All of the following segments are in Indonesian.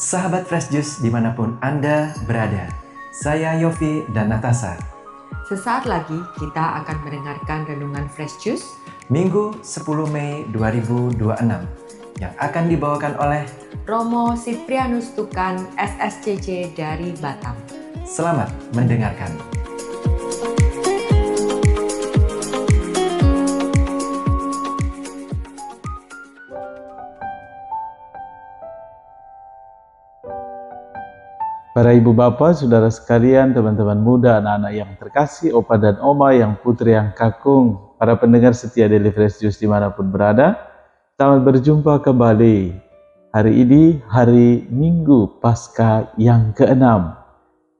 Sahabat Fresh Juice dimanapun Anda berada, saya Yofi dan Natasha. Sesaat lagi kita akan mendengarkan renungan Fresh Juice Minggu 10 Mei 2026 yang akan dibawakan oleh Romo Siprianus Tukan SSCC dari Batam. Selamat mendengarkan. Para ibu bapak, saudara sekalian, teman-teman muda, anak-anak yang terkasih, opa dan oma, yang putri yang kakung, para pendengar setia Daily Fresh Juice dimanapun berada, selamat berjumpa kembali. Hari ini hari Minggu Paskah yang ke-6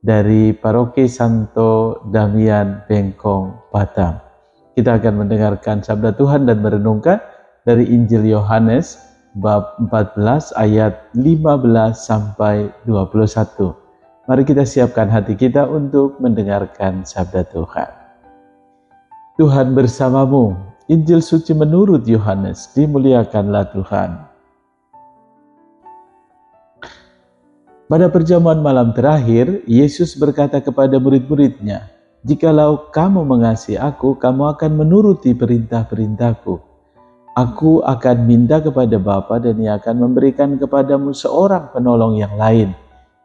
dari Paroki Santo Damian Bengkong, Batam. Kita akan mendengarkan sabda Tuhan dan merenungkan dari Injil Yohanes bab 14 ayat 15 sampai 21. Mari kita siapkan hati kita untuk mendengarkan sabda Tuhan. Tuhan bersamamu. Injil suci menurut Yohanes. Dimuliakanlah Tuhan. Pada perjamuan malam terakhir, Yesus berkata kepada murid-muridnya, "Jikalau kamu mengasihi aku, kamu akan menuruti perintah-perintahku. Aku akan minta kepada Bapa dan Ia akan memberikan kepadamu seorang penolong yang lain,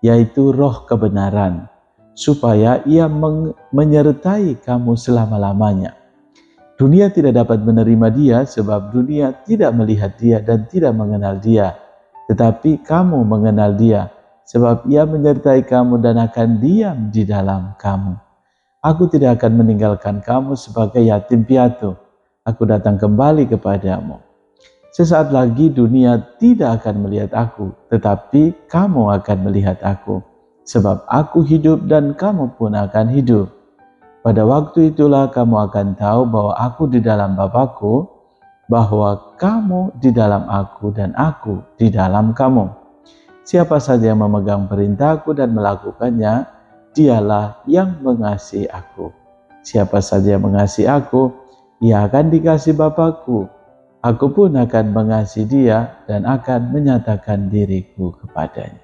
yaitu Roh kebenaran, supaya Ia menyertai kamu selama-lamanya. Dunia tidak dapat menerima Dia sebab dunia tidak melihat Dia dan tidak mengenal Dia. Tetapi kamu mengenal Dia, sebab Ia menyertai kamu dan akan diam di dalam kamu. Aku tidak akan meninggalkan kamu sebagai yatim piatu. Aku datang kembali kepadamu. Sesaat lagi dunia tidak akan melihat aku, tetapi kamu akan melihat aku. Sebab aku hidup dan kamu pun akan hidup. Pada waktu itulah kamu akan tahu bahwa aku di dalam Bapa-Ku, bahwa kamu di dalam aku dan aku di dalam kamu. Siapa saja yang memegang perintahku dan melakukannya, dialah yang mengasihi aku. Siapa saja yang mengasihi aku, ia akan dikasihi Bapa-Ku. Aku pun akan mengasihi dia dan akan menyatakan diriku kepadanya."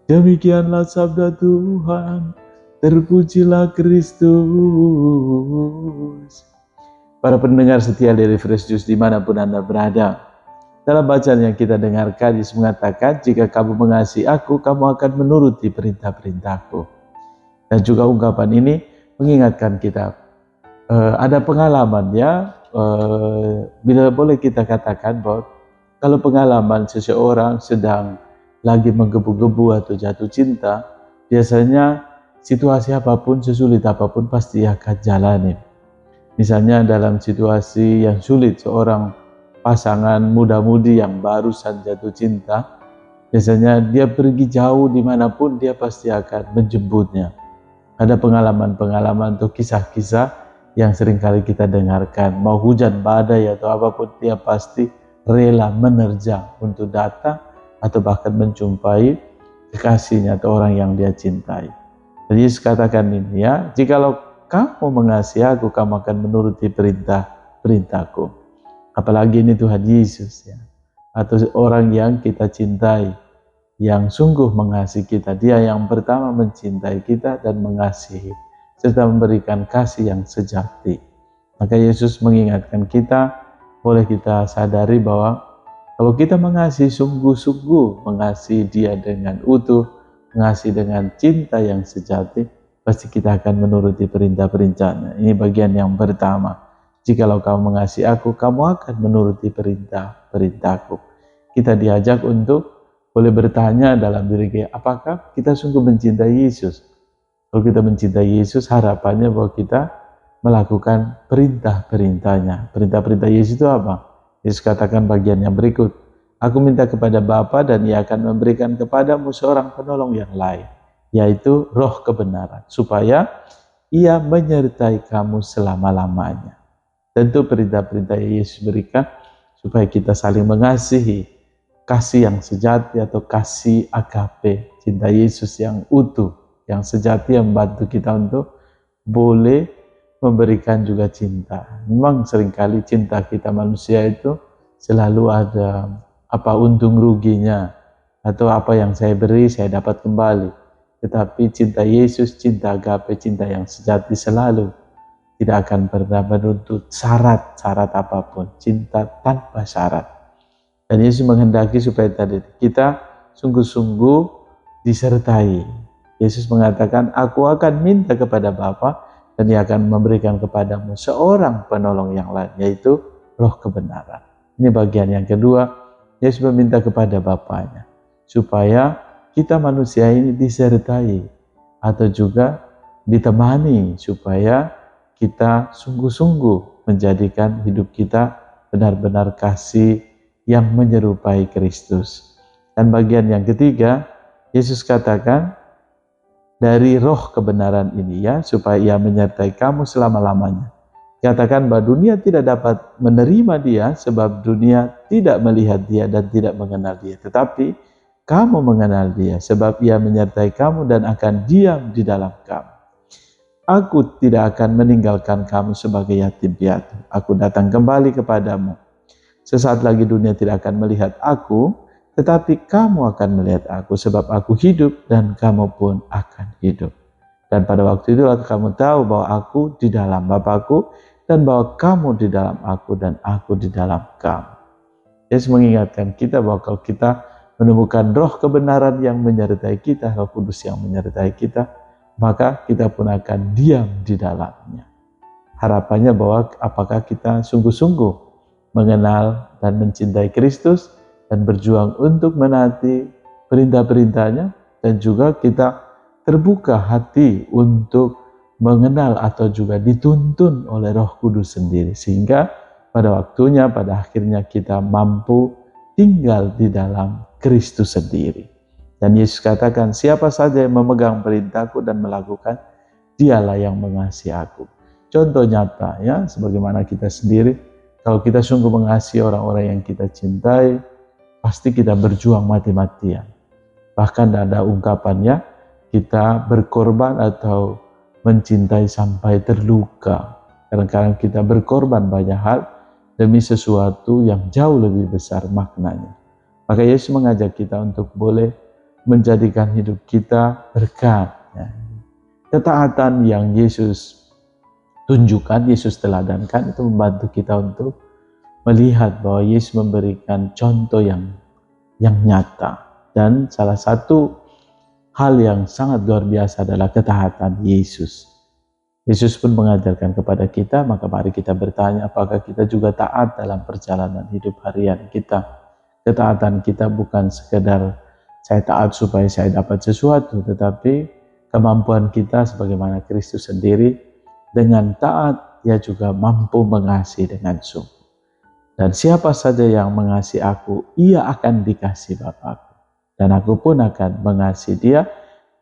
Demikianlah sabda Tuhan. Terpujilah Kristus. Para pendengar setia dari Fresh Juice dimanapun Anda berada, dalam bacaan yang kita dengarkan, Yesus mengatakan, "Jika kamu mengasihi aku, kamu akan menuruti perintah-perintahku." Dan juga ungkapan ini mengingatkan kita, ada pengalaman ya, bila boleh kita katakan bahwa kalau pengalaman seseorang sedang lagi menggebu-gebu atau jatuh cinta, biasanya situasi apapun, sesulit apapun pasti akan jalani. Misalnya dalam situasi yang sulit, seorang pasangan muda-mudi yang barusan jatuh cinta, biasanya dia pergi jauh dimanapun, dia pasti akan menjemputnya. Ada pengalaman-pengalaman atau kisah-kisah yang seringkali kita dengarkan, mau hujan badai atau apapun, dia pasti rela menerjang untuk datang atau bahkan menjumpai kekasihnya atau orang yang dia cintai. Jadi Yesus katakan ini ya, "Jikalau kamu mengasihi aku, kamu akan menuruti perintah-perintahku." Apalagi ini Tuhan Yesus ya, atau orang yang kita cintai, yang sungguh mengasihi kita. Dia yang pertama mencintai kita dan mengasihi, serta memberikan kasih yang sejati. Maka Yesus mengingatkan kita, boleh kita sadari bahwa kalau kita mengasihi sungguh-sungguh, mengasihi dia dengan utuh, mengasihi dengan cinta yang sejati, pasti kita akan menuruti perintah-perintahnya. Ini bagian yang pertama. Jikalau kamu mengasihi aku, kamu akan menuruti perintah-perintahku. Kita diajak untuk boleh bertanya dalam diri kita, apakah kita sungguh mencintai Yesus? Kalau kita mencintai Yesus, harapannya bahwa kita melakukan perintah-perintahnya. Perintah-perintah Yesus itu apa? Yesus katakan bagian yang berikut, "Aku minta kepada Bapa dan Ia akan memberikan kepadamu seorang penolong yang lain, yaitu Roh kebenaran, supaya Ia menyertai kamu selama-lamanya." Tentu perintah-perintah yang Yesus berikan supaya kita saling mengasihi, kasih yang sejati atau kasih agape, cinta Yesus yang utuh, yang sejati, yang membantu kita untuk boleh memberikan juga cinta. Memang seringkali cinta kita manusia itu selalu ada untung ruginya. atau apa yang saya beri saya dapat kembali. Tetapi cinta Yesus, cinta agape, cinta yang sejati selalu tidak akan pernah menuntut syarat-syarat apapun. Cinta tanpa syarat. Dan Yesus menghendaki supaya tadi kita sungguh-sungguh disertai. Yesus mengatakan, aku akan minta kepada Bapa dan Dia akan memberikan kepadamu seorang penolong yang lain, yaitu Roh kebenaran. Ini bagian yang kedua. Yesus meminta kepada Bapanya supaya kita manusia ini disertai atau juga ditemani supaya kita sungguh-sungguh menjadikan hidup kita benar-benar kasih yang menyerupai Kristus. Dan bagian yang ketiga, Yesus katakan dari roh kebenaran ini ya, supaya Ia menyertai kamu selama-lamanya. Katakan bahwa dunia tidak dapat menerima Dia sebab dunia tidak melihat Dia dan tidak mengenal Dia. Tetapi kamu mengenal Dia sebab Ia menyertai kamu dan akan diam di dalam kamu. Aku tidak akan meninggalkan kamu sebagai yatim piatu. Aku datang kembali kepadamu. Sesaat lagi dunia tidak akan melihat aku, tetapi kamu akan melihat aku sebab aku hidup dan kamu pun akan hidup. Dan pada waktu itu kamu tahu bahwa aku di dalam Bapakku dan bahwa kamu di dalam aku dan aku di dalam kamu. Yesus mengingatkan kita bahwa kalau kita menemukan roh kebenaran yang menyertai kita, Roh Kudus yang menyertai kita, maka kita pun akan diam di dalamnya. Harapannya bahwa apakah kita sungguh-sungguh mengenal dan mencintai Kristus dan berjuang untuk menaati perintah-perintahnya, dan juga kita terbuka hati untuk mengenal atau juga dituntun oleh Roh Kudus sendiri, sehingga pada waktunya, pada akhirnya kita mampu tinggal di dalam Kristus sendiri. Dan Yesus katakan, siapa saja yang memegang perintahku dan melakukan, dialah yang mengasihi aku. Contoh nyata ya, sebagaimana kita sendiri, kalau kita sungguh mengasihi orang-orang yang kita cintai, pasti kita berjuang mati-matian. Bahkan ada ungkapannya, kita berkorban atau mencintai sampai terluka. Kadang-kadang kita berkorban banyak hal demi sesuatu yang jauh lebih besar maknanya. Maka Yesus mengajak kita untuk boleh menjadikan hidup kita berkat. Ya. Ketaatan yang Yesus tunjukkan, Yesus teladankan, itu membantu kita untuk melihat bahwa Yesus memberikan contoh yang nyata. Dan salah satu hal yang sangat luar biasa adalah ketaatan Yesus. Yesus pun mengajarkan kepada kita, maka mari kita bertanya apakah kita juga taat dalam perjalanan hidup harian kita. Ketaatan kita bukan sekedar saya taat supaya saya dapat sesuatu, tetapi kemampuan kita sebagaimana Kristus sendiri, dengan taat Ia juga mampu mengasihi dengan sungguh. Dan siapa saja yang mengasihi aku, ia akan dikasihi Bapakku. Dan aku pun akan mengasihi dia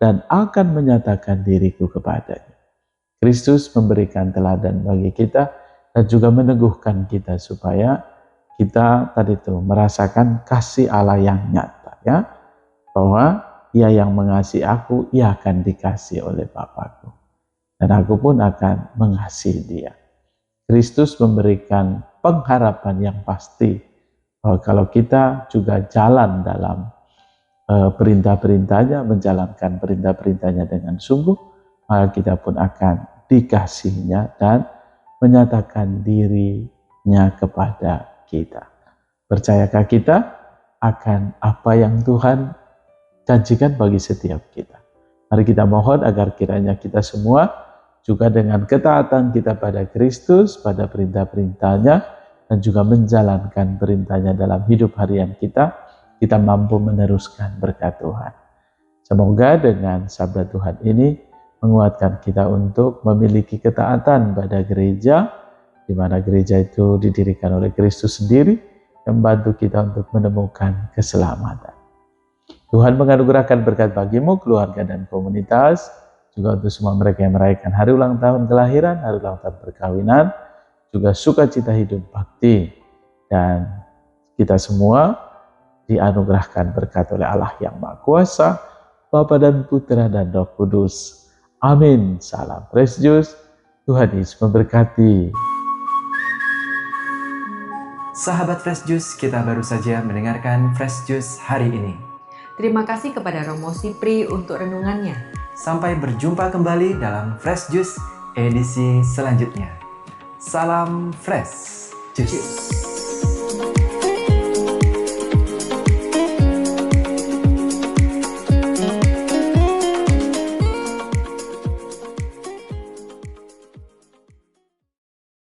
dan akan menyatakan diriku kepadanya. Kristus memberikan teladan bagi kita dan juga meneguhkan kita supaya kita tadi itu merasakan kasih Allah yang nyata ya. Bahwa ia yang mengasihi aku, ia akan dikasihi oleh Bapakku. Dan aku pun akan mengasihi dia. Kristus memberikan pengharapan yang pasti bahwa kalau kita juga jalan dalam perintah-perintahnya, menjalankan perintah-perintahnya dengan sungguh, maka kita pun akan dikasihinya dan menyatakan dirinya kepada kita. Percayakah kita akan apa yang Tuhan janjikan bagi setiap kita? Mari kita mohon agar kiranya kita semua juga dengan ketaatan kita pada Kristus, pada perintah-perintahnya, dan juga menjalankan perintahnya dalam hidup harian kita mampu meneruskan berkat Tuhan. Semoga dengan sabda Tuhan ini menguatkan kita untuk memiliki ketaatan pada gereja, di mana gereja itu didirikan oleh Kristus sendiri, yang membantu kita untuk menemukan keselamatan. Tuhan menganugerahkan berkat bagimu, keluarga dan komunitas, juga untuk semua mereka yang merayakan hari ulang tahun kelahiran, hari ulang tahun perkawinan, juga sukacita hidup bakti, dan kita semua dianugerahkan berkat oleh Allah yang Maha Kuasa, Bapa dan Putra dan Roh Kudus. Amin. Salam Fresh Juice. Tuhan Yesus memberkati. Sahabat Fresh Juice, kita baru saja mendengarkan Fresh Juice hari ini. Terima kasih kepada Romo Sipri untuk renungannya. Sampai berjumpa kembali dalam Fresh Juice edisi selanjutnya. Salam Fresh Juice.